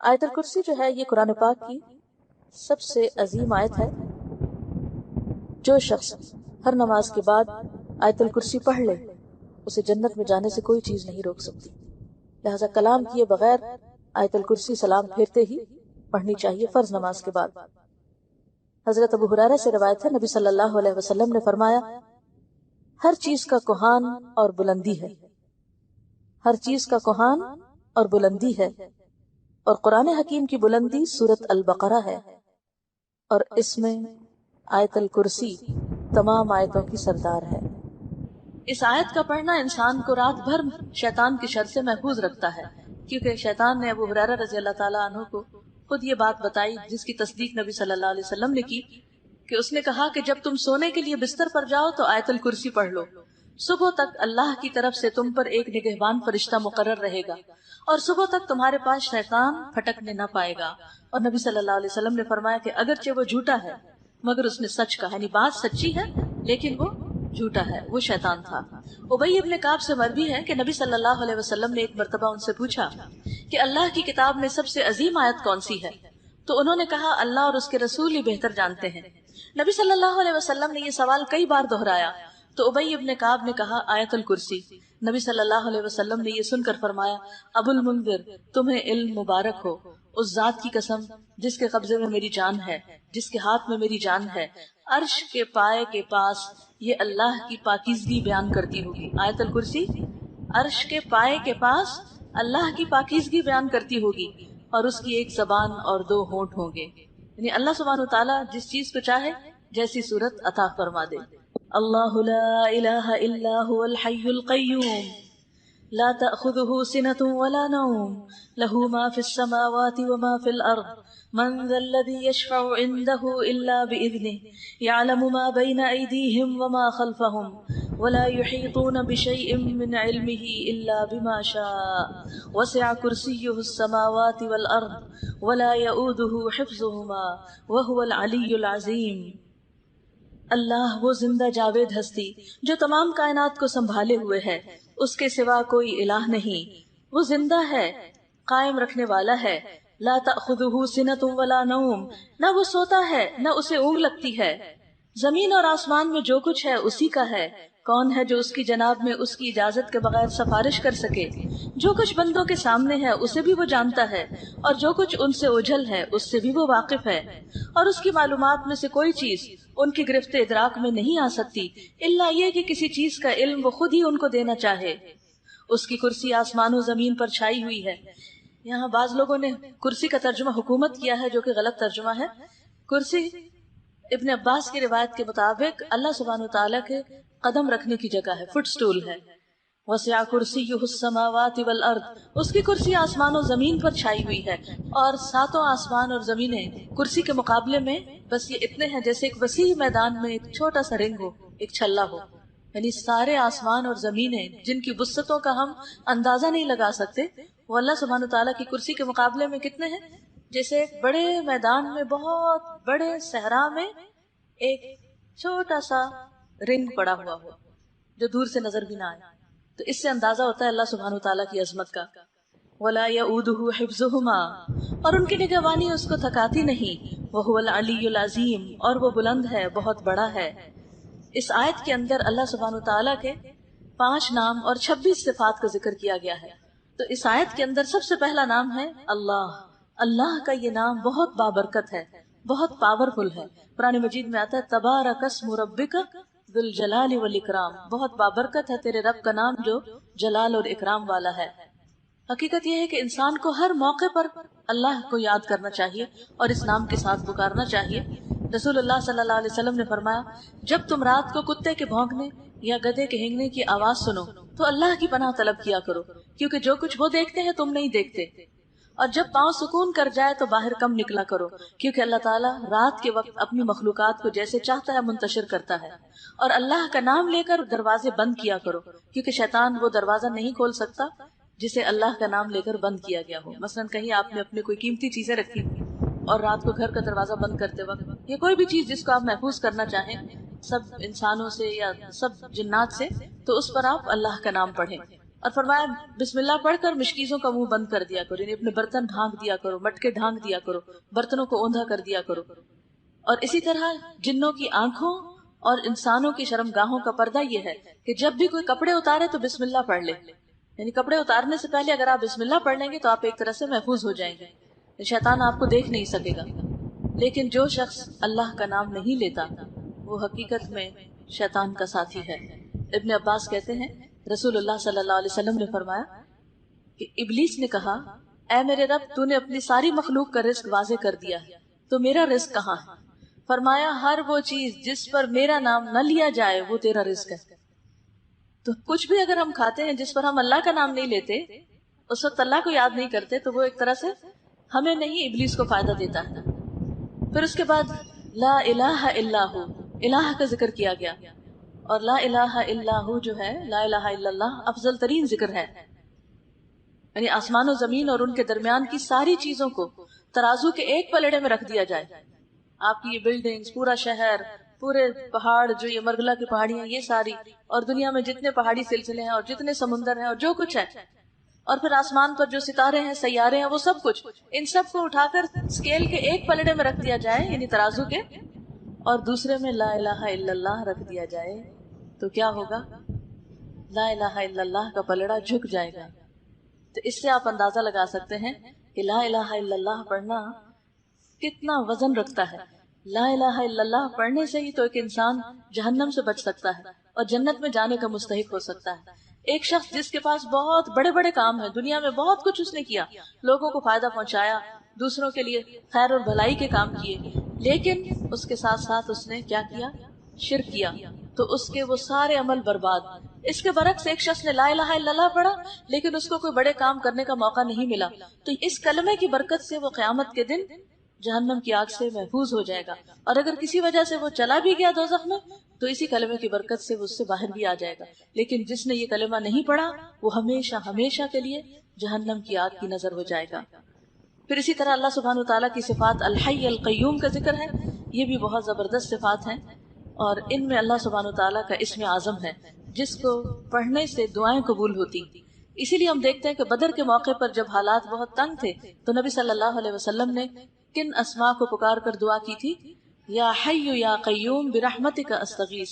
آیت الکرسی جو ہے یہ قرآن پاک کی سب سے عظیم آیت ہے. جو شخص ہر نماز کے بعد آیت الکرسی پڑھ لے اسے جنت میں جانے سے کوئی چیز نہیں روک سکتی. لہذا کلام کیے بغیر آیت الکرسی سلام پھیرتے ہی پڑھنی چاہیے فرض نماز کے بعد. حضرت ابو ہریرہ سے روایت ہے نبی صلی اللہ علیہ وسلم نے فرمایا ہر چیز کا کوہان اور بلندی ہے، ہر چیز کا کوہان اور بلندی ہے، اور قرآن حکیم کی بلندی سورۃ البقرہ ہے، اور اس میں آیت الکرسی تمام آیتوں کی سردار ہے. اس آیت کا پڑھنا انسان کو رات بھر شیطان کی شر سے محفوظ رکھتا ہے، کیونکہ شیطان نے ابو ہریرہ رضی اللہ تعالیٰ عنہ کو خود یہ بات بتائی جس کی تصدیق نبی صلی اللہ علیہ وسلم نے کی، کہ اس نے کہا کہ جب تم سونے کے لیے بستر پر جاؤ تو آیت الکرسی پڑھ لو، صبح تک اللہ کی طرف سے تم پر ایک نگہبان فرشتہ مقرر رہے گا، اور صبح تک تمہارے پاس شیطان پھٹکنے نہ پائے گا. اور نبی صلی اللہ علیہ وسلم نے فرمایا کہ اگرچہ وہ جھوٹا ہے مگر اس نے سچ کہا، یعنی بات سچی ہے لیکن وہ جھوٹا ہے، وہ شیطان تھا. ابی ابن کعب سے مروی ہے کہ نبی صلی اللہ علیہ وسلم نے ایک مرتبہ ان سے پوچھا کہ اللہ کی کتاب میں سب سے عظیم آیت کون سی ہے؟ تو انہوں نے کہا اللہ اور اس کے رسول ہی بہتر جانتے ہیں. نبی صلی اللہ علیہ وسلم نے یہ سوال کئی بار دہرایا تو ابی ابن کعب نے کہا آیت الکرسی. نبی صلی اللہ علیہ وسلم نے یہ سن کر فرمایا ابو المنذر تمہیں علم مبارک ہو، اس ذات کی قسم جس کے قبضے میں میری جان ہے، جس کے ہاتھ میں میری جان ہے، عرش کے پائے کے پاس یہ اللہ کی پاکیزگی بیان کرتی ہوگی. آیت الکرسی عرش کے پائے کے پاس اللہ کی پاکیزگی بیان کرتی ہوگی، اور اس کی ایک زبان اور دو ہونٹ ہوں گے، یعنی اللہ سبحانہ وتعالی جس چیز کو چاہے جیسی صورت عطا فرما دے. اللہ لا الہ الا هو الحی القیوم لا تأخذه سنة ولا نوم له ما في السماوات وما في الأرض من ذا الذي يشفع عنده إلا بإذنه يعلم ما بين أيديهم وما خلفهم ولا يحيطون بشيء من علمه إلا بما شاء وسع كرسيه السماوات والأرض ولا يؤوده حفظهما وهو العلي العظيم. اللہ وہ زندہ جاوید ہستی جو تمام کائنات کو سنبھالے ہوئے ہے، اس کے سوا کوئی الہ نہیں، وہ زندہ ہے، قائم رکھنے والا ہے. لا تأخذہ سنۃ ولا نوم نہ وہ سوتا ہے نہ اسے اونگ لگتی ہے. زمین اور آسمان میں جو کچھ ہے اسی کا ہے، کون ہے جو اس کی جناب میں اس کی اجازت کے بغیر سفارش کر سکے؟ جو کچھ بندوں کے سامنے ہے اسے بھی وہ جانتا ہے، اور جو کچھ ان سے اوجھل ہے اس سے بھی وہ واقف ہے، اور اس کی معلومات میں سے کوئی چیز ان کی گرفت ادراک میں نہیں آ سکتی الا یہ کہ کسی چیز کا علم وہ خود ہی ان کو دینا چاہے. اس کی کرسی آسمان و زمین پر چھائی ہوئی ہے. یہاں بعض لوگوں نے کرسی کا ترجمہ حکومت کیا ہے جو کہ غلط ترجمہ ہے. کرسی ابن عباس کی روایت کے مطابق اللہ سبحانہ وتعالیٰ کے قدم رکھنے کی جگہ ہے، فٹ سٹول ہے. وسع کرسیہ السماوات والارض اس کی کرسی آسمان و زمین پر چھائی ہوئی ہے، اور ساتوں آسمان اور زمینیں کرسی کے مقابلے میں بس یہ اتنے ہیں جیسے ایک وسیع میدان میں ایک چھوٹا سا رنگ ہو، ایک چھلا ہو. یعنی سارے آسمان اور زمینیں جن کی وسعتوں کا ہم اندازہ نہیں لگا سکتے، وہ اللہ سبحانہ وتعالیٰ کی کرسی کے مقابلے میں کتنے ہیں؟ جیسے ایک بڑے میدان میں بہت بڑے صحرا میں ایک چھوٹا سا رنگ پڑا ہوا ہو جو دور سے نظر بھی نہ آئے. تو اس سے اندازہ ہوتا ہے اللہ سبحانہ وتعالیٰ کی عظمت کا. ولا يؤوده حفظهما اور ان کی نگہبانی اس کو تھکاتی نہیں. وهو العلی العظیم اور وہ بلند ہے، بہت بڑا ہے. اس آیت کے اندر اللہ سبحانہ وتعالیٰ کے 5 نام اور 26 صفات کا ذکر کیا گیا ہے. تو اس آیت کے اندر سب سے پہلا نام ہے اللہ. اللہ کا یہ نام بہت بابرکت ہے، بہت پاورفل ہے. قرآن مجید میں آتا ہے تبارک اسم ربک ذو الجلال والاکرام، بہت بابرکت ہے تیرے رب کا نام جو جلال اور اکرام والا ہے. حقیقت یہ ہے کہ انسان کو ہر موقع پر اللہ کو یاد کرنا چاہیے اور اس نام کے ساتھ پکارنا چاہیے. رسول اللہ صلی اللہ علیہ وسلم نے فرمایا جب تم رات کو کتے کے بھونکنے یا گدھے کے ہینگنے کی آواز سنو تو اللہ کی پناہ طلب کیا کرو، کیونکہ جو کچھ وہ دیکھتے ہیں تم نہیں دیکھتے. اور جب پاؤں سکون کر جائے تو باہر کم نکلا کرو، کیونکہ اللہ تعالیٰ رات کے وقت اپنی مخلوقات کو جیسے چاہتا ہے منتشر کرتا ہے. اور اللہ کا نام لے کر دروازے بند کیا کرو، کیونکہ شیطان وہ دروازہ نہیں کھول سکتا جسے اللہ کا نام لے کر بند کیا گیا ہو. مثلا کہیں آپ نے اپنے کوئی قیمتی چیزیں رکھی اور رات کو گھر کا دروازہ بند کرتے وقت یا کوئی بھی چیز جس کو آپ محفوظ کرنا چاہیں سب انسانوں سے یا سب جنات سے، تو اس پر آپ اللہ کا نام پڑھیں. اور فرمایا بسم اللہ پڑھ کر مشکیزوں کا منہ بند کر دیا کرو، یعنی اپنے برتن ڈھانک دیا کرو، مٹکے ڈھانک دیا کرو، برتنوں کو اوندھا کر دیا کرو. اور اسی طرح جنوں کی آنکھوں اور انسانوں کی شرمگاہوں کا پردہ یہ ہے کہ جب بھی کوئی کپڑے اتارے تو بسم اللہ پڑھ لے. یعنی کپڑے اتارنے سے پہلے اگر آپ بسم اللہ پڑھ لیں گے تو آپ ایک طرح سے محفوظ ہو جائیں گے، شیطان آپ کو دیکھ نہیں سکے گا. لیکن جو شخص اللہ کا نام نہیں لیتا وہ حقیقت میں شیطان کا ساتھی ہے. ابن عباس کہتے ہیں رسول اللہ صلی اللہ علیہ وسلم نے فرمایا کہ ابلیس نے کہا اے میرے رب تو نے اپنی ساری مخلوق کا رزق واضح کر دیا ہے تو میرا رزق کہاں ہے؟ فرمایا ہر وہ چیز جس پر میرا نام نہ لیا جائے وہ تیرا رزق ہے. تو کچھ بھی اگر ہم کھاتے ہیں جس پر ہم اللہ کا نام نہیں لیتے، اس وقت اللہ کو یاد نہیں کرتے، تو وہ ایک طرح سے ہمیں نہیں ابلیس کو فائدہ دیتا ہے. پھر اس کے بعد لا الہ الا ہو، الہ کا ذکر کیا گیا. اور لا الہ الا ہو جو ہے، لا الہ الا اللہ افضل ترین ذکر ہے. یعنی آسمان و زمین اور ان کے درمیان کی ساری چیزوں کو ترازو کے ایک پلڑے میں رکھ دیا جائے. آپ کی یہ بلڈنگز، پورا شہر، پورے پہاڑ، جو یہ مرگلا کی پہاڑیاں، یہ ساری، اور دنیا میں جتنے پہاڑی سلسلے ہیں اور جتنے سمندر ہیں اور جو کچھ ہے، اور پھر آسمان پر جو ستارے ہیں، سیارے ہیں، وہ سب کچھ، ان سب کو اٹھا کر اسکیل کے ایک پلڑے میں رکھ دیا جائے، یعنی ترازو کے، اور دوسرے میں لا الہ الا اللہ رکھ دیا جائے، تو کیا ہوگا؟ لا الہ الا اللہ کا پلڑا جھک جائے گا. تو اس سے آپ اندازہ لگا سکتے ہیں کہ لا الہ الا اللہ پڑھنا کتنا وزن رکھتا ہے. لا الہ الا اللہ پڑھنے سے ہی تو ایک انسان جہنم سے بچ سکتا ہے اور جنت میں جانے کا مستحق ہو سکتا ہے. ایک شخص جس کے پاس بہت بڑے بڑے کام ہیں، دنیا میں بہت کچھ اس نے کیا، لوگوں کو فائدہ پہنچایا، دوسروں کے لیے خیر اور بھلائی کے کام کیے، لیکن اس کے ساتھ ساتھ اس نے کیا کیا؟ شرک کیا، تو اس کے وہ سارے عمل برباد. اس کے برعکس ایک شخص نے لا الہ الا اللہ پڑھا لیکن اس کو کوئی بڑے کام کرنے کا موقع نہیں ملا، تو اس کلمے کی برکت سے وہ قیامت کے دن جہنم کی آگ سے محفوظ ہو جائے گا. اور اگر کسی وجہ سے وہ چلا بھی گیا دوزخ میں تو اسی کلمے کی برکت سے وہ اس سے باہر بھی آ جائے گا. لیکن جس نے یہ کلمہ نہیں پڑھا وہ ہمیشہ ہمیشہ کے لیے جہنم کی آگ کی نظر ہو جائے گا. پھر اسی طرح اللہ سبحانہ وتعالیٰ کی صفات الحی القیوم کا ذکر ہے. یہ بھی بہت زبردست صفات ہیں، اور ان میں اللہ سبحانہ وتعالیٰ کا اسم اعظم ہے جس کو پڑھنے سے دعائیں قبول ہوتی. اسی لیے ہم دیکھتے ہیں کہ بدر کے موقع پر جب حالات بہت تنگ تھے تو نبی صلی اللہ علیہ وسلم نے کن اسماء کو پکار کر دعا کی تھی؟ یا حی یا قیوم برحمتک استغیث.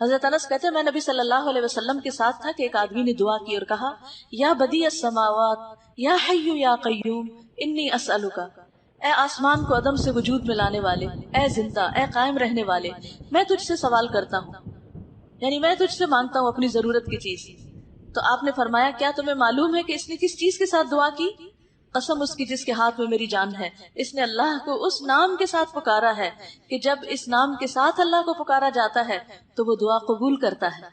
حضرت انس کہتے ہیں میں نبی صلی اللہ علیہ وسلم کے ساتھ تھا کہ ایک آدمی نے دعا کی اور کہا یا بدیع السماوات یا حی یا قیوم انی اسألک، اے آسمان کو عدم سے وجود میں لانے والے، اے زندہ، اے قائم رہنے والے، میں تجھ سے سوال کرتا ہوں، یعنی میں تجھ سے مانگتا ہوں اپنی ضرورت کی چیز. تو آپ نے فرمایا کیا تمہیں معلوم ہے کہ اس نے کس چیز کے ساتھ دعا کی؟ قسم اس کی جس کے ہاتھ میں میری جان ہے، اس نے اللہ کو اس نام کے ساتھ پکارا ہے کہ جب اس نام کے ساتھ اللہ کو پکارا جاتا ہے تو وہ دعا قبول کرتا ہے.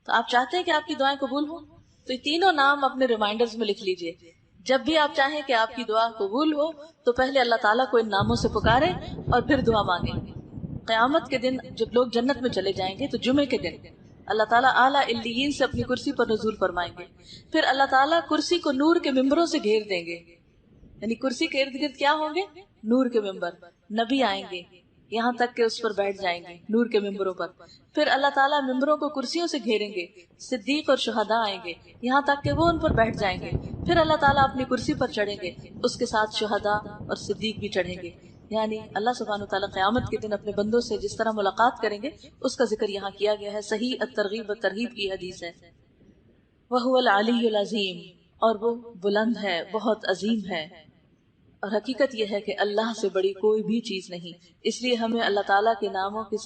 تو آپ چاہتے ہیں کہ آپ کی دعائیں قبول ہوں تو یہ تینوں نام اپنے ریمائنڈرز میں لکھ لیجئے. جب بھی آپ چاہیں کہ آپ کی دعا قبول ہو تو پہلے اللہ تعالیٰ کو ان ناموں سے پکاریں اور پھر دعا مانگیں. قیامت کے دن جب لوگ جنت میں چلے جائیں گے تو جمعے کے دن اللہ تعالیٰ اعلیٰ علیین سے اپنی کرسی پر نزول فرمائیں گے. پھر اللہ تعالیٰ کرسی کو نور کے ممبروں سے گھیر دیں گے، یعنی کرسی کے ارد گرد کیا ہوں گے؟ نور کے ممبر. نبی آئیں گے یہاں تک کہ اس پر بیٹھ جائیں گے نور کے ممبروں پر. پھر اللہ تعالیٰ ممبروں کو کرسیوں سے گھیریں گے. صدیق اور شہداء آئیں گے یہاں تک کہ وہ ان پر بیٹھ جائیں گے. پھر اللہ تعالیٰ اپنی کرسی پر چڑھیں گے، اس کے ساتھ شہداء اور صدیق بھی چڑھیں گے. یعنی اللہ سبحانہ وتعالیٰ قیامت کے دن اپنے بندوں سے جس طرح ملاقات کریں گے اس کا ذکر یہاں کیا گیا ہے. صحیح الترغیب والترہیب کی حدیث ہے. وَهُوَ الْعَلِيُّ الْعَظِيمُ، اور وہ بلند ہے، بہت عظیم ہے. اور حقیقت یہ ہے کہ اللہ سے بڑی کوئی بھی چیز نہیں، اس لیے ہمیں اللہ تعالیٰ کے ناموں کے